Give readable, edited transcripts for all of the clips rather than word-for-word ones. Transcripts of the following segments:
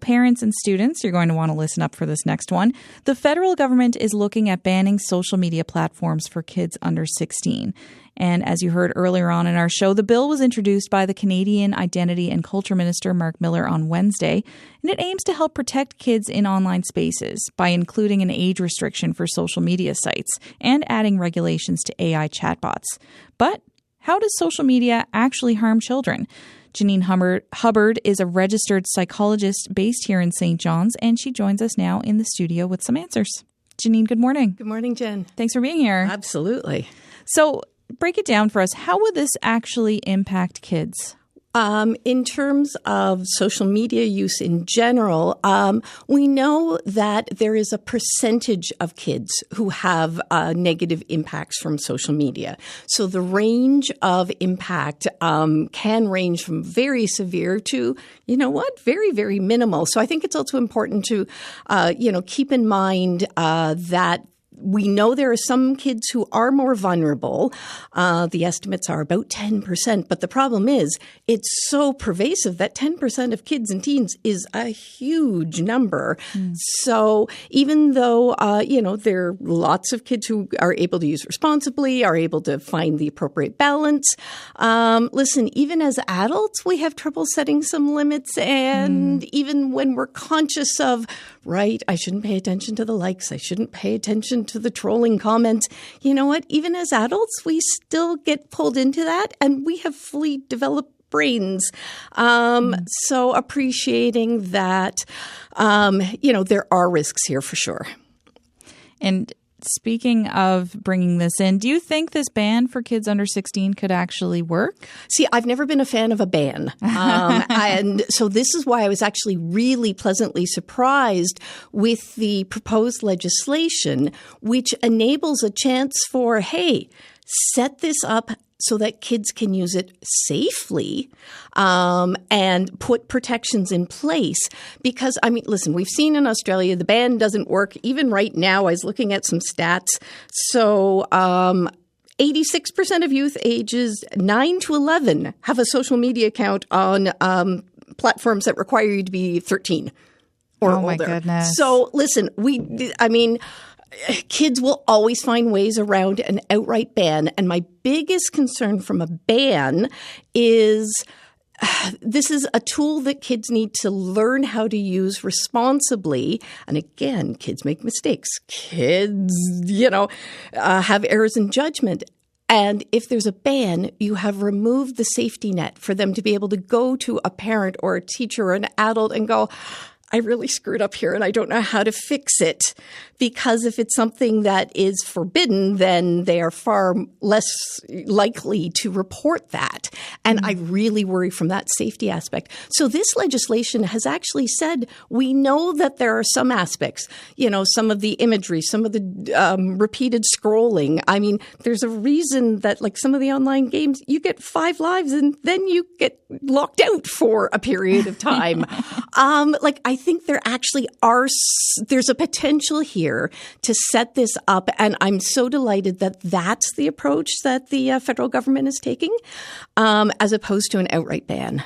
parents and students, you're going to want to listen up for this next one. The federal government is looking at banning social media platforms for kids under 16. And as you heard earlier on in our show, the bill was introduced by the Canadian Identity and Culture Minister Mark Miller on Wednesday, and it aims to help protect kids in online spaces by including an age restriction for social media sites and adding regulations to AI chatbots. But how does social media actually harm children? Janine Hubbard is a registered psychologist based here in St. John's, and she joins us now in the studio with some answers. Janine, good morning. Good morning, Jen. Thanks for being here. Absolutely. So break it down for us. How would this actually impact kids? In terms of social media use in general, we know that there is a percentage of kids who have negative impacts from social media. So the range of impact can range from very severe to, very, very minimal. So I think it's also important to, keep in mind that we know there are some kids who are more vulnerable. The estimates are about 10%. But the problem is it's so pervasive that 10% of kids and teens is a huge number. So even though, there are lots of kids who are able to use responsibly, are able to find the appropriate balance. Listen, even as adults, we have trouble setting some limits. And even when we're conscious of, right, I shouldn't pay attention to the likes, I shouldn't pay attention to the trolling comments. You know what? Even as adults, we still get pulled into that, and we have fully developed brains. So appreciating that, there are risks here for sure. And speaking of bringing this in, do you think this ban for kids under 16 could actually work? See, I've never been a fan of a ban. And so this is why I was actually really pleasantly surprised with the proposed legislation, which enables a chance for, hey, set this up so that kids can use it safely and put protections in place. Because, listen, we've seen in Australia the ban doesn't work. Even right now, I was looking at some stats. So 86% of youth ages 9 to 11 have a social media account on platforms that require you to be 13 or older. Oh, my goodness. So, listen, kids will always find ways around an outright ban. And my biggest concern from a ban is this is a tool that kids need to learn how to use responsibly. And again, kids make mistakes. Kids, have errors in judgment. And if there's a ban, you have removed the safety net for them to be able to go to a parent or a teacher or an adult and go, I really screwed up here and I don't know how to fix it. Because if it's something that is forbidden, then they are far less likely to report that. And I really worry from that safety aspect. So this legislation has actually said we know that there are some aspects, some of the imagery, some of the repeated scrolling. There's a reason that like some of the online games, you get 5 lives and then you get locked out for a period of time. I think there actually there's a potential here to set this up. And I'm so delighted that that's the approach that the federal government is taking, as opposed to an outright ban.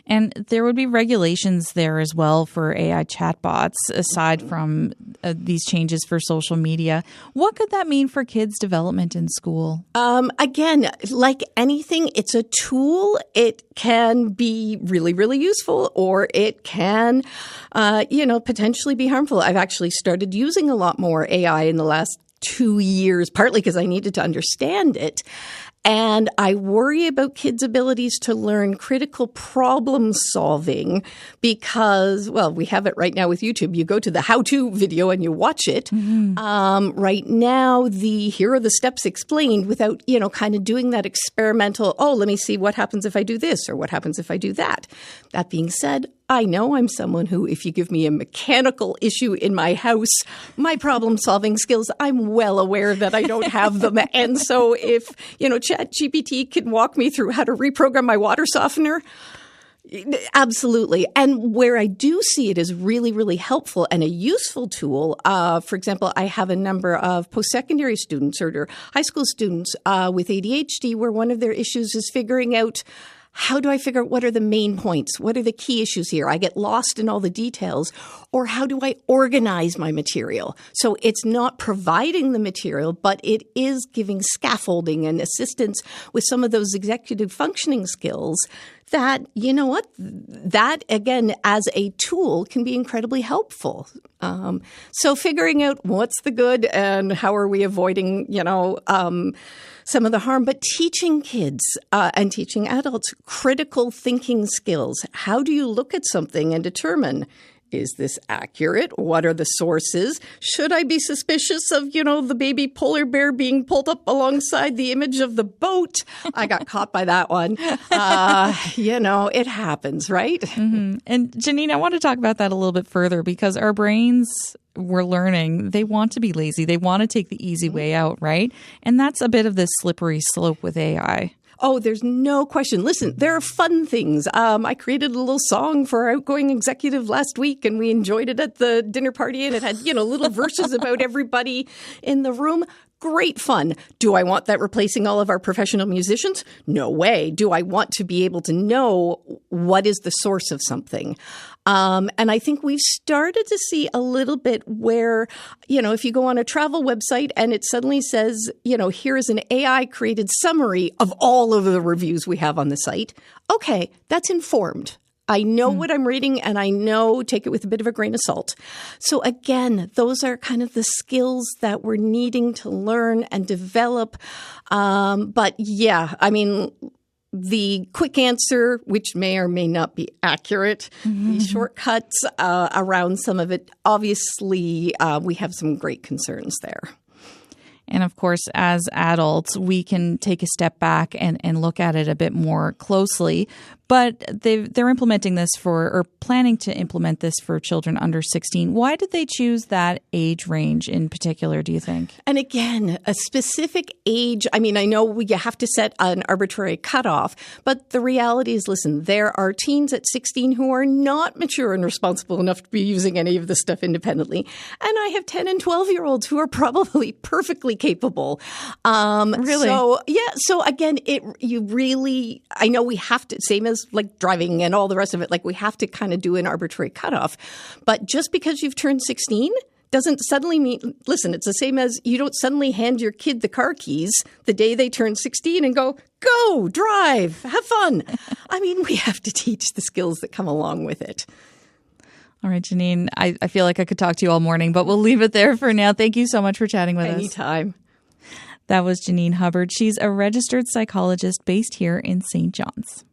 And there would be regulations there as well for AI chatbots, aside from these changes for social media. What could that mean for kids' development in school? Again, like anything, it's a tool. It can be really, really useful, or it can, potentially be harmful. I've actually started using a lot more AI in the last 2 years, partly because I needed to understand it. And I worry about kids' abilities to learn critical problem solving because, we have it right now with YouTube. You go to the how-to video and you watch it. Right now, here are the steps explained without, kind of doing that experimental, let me see what happens if I do this or what happens if I do that. That being said, I know I'm someone who, if you give me a mechanical issue in my house, my problem-solving skills, I'm well aware that I don't have them. And so if, ChatGPT can walk me through how to reprogram my water softener, absolutely. And where I do see it as really, really helpful and a useful tool, for example, I have a number of post-secondary students or high school students with ADHD where one of their issues is figuring out how do I figure out what are the main points? What are the key issues here? I get lost in all the details. Or how do I organize my material? So it's not providing the material, but it is giving scaffolding and assistance with some of those executive functioning skills that, you know what, that again, as a tool can be incredibly helpful. So figuring out what's the good and how are we avoiding, some of the harm, but teaching kids and teaching adults critical thinking skills. How do you look at something and determine, is this accurate? What are the sources? Should I be suspicious of, the baby polar bear being pulled up alongside the image of the boat? I got caught by that one. It happens, right? Mm-hmm. And Janine, I want to talk about that a little bit further because our brains, we're learning, they want to be lazy. They want to take the easy way out, right? And that's a bit of this slippery slope with AI. Oh, there's no question. Listen, there are fun things. I created a little song for our outgoing executive last week, and we enjoyed it at the dinner party, and it had, little verses about everybody in the room. Great fun. Do I want that replacing all of our professional musicians? No way. Do I want to be able to know what is the source of something? And I think we've started to see a little bit where, if you go on a travel website and it suddenly says, here is an AI created summary of all of the reviews we have on the site. Okay, that's informed. I know what I'm reading and I know, take it with a bit of a grain of salt. So again, those are kind of the skills that we're needing to learn and develop. But yeah, the quick answer, which may or may not be accurate, the shortcuts around some of it, obviously we have some great concerns there. And of course, as adults, we can take a step back and look at it a bit more closely. But they're implementing this or planning to implement this for children under 16. Why did they choose that age range in particular, do you think? And again, a specific age. I know you have to set an arbitrary cutoff, but the reality is, listen, there are teens at 16 who are not mature and responsible enough to be using any of this stuff independently. And I have 10 and 12-year-olds who are probably perfectly capable. Really? So again, I know we have to, same as like driving and all the rest of it, like we have to kind of do an arbitrary cutoff. But just because you've turned 16 doesn't suddenly mean, listen, it's the same as you don't suddenly hand your kid the car keys the day they turn 16 and go, drive, have fun. We have to teach the skills that come along with it. All right, Janine, I feel like I could talk to you all morning, but we'll leave it there for now. Thank you so much for chatting with us. Anytime. That was Janine Hubbard. She's a registered psychologist based here in St. John's.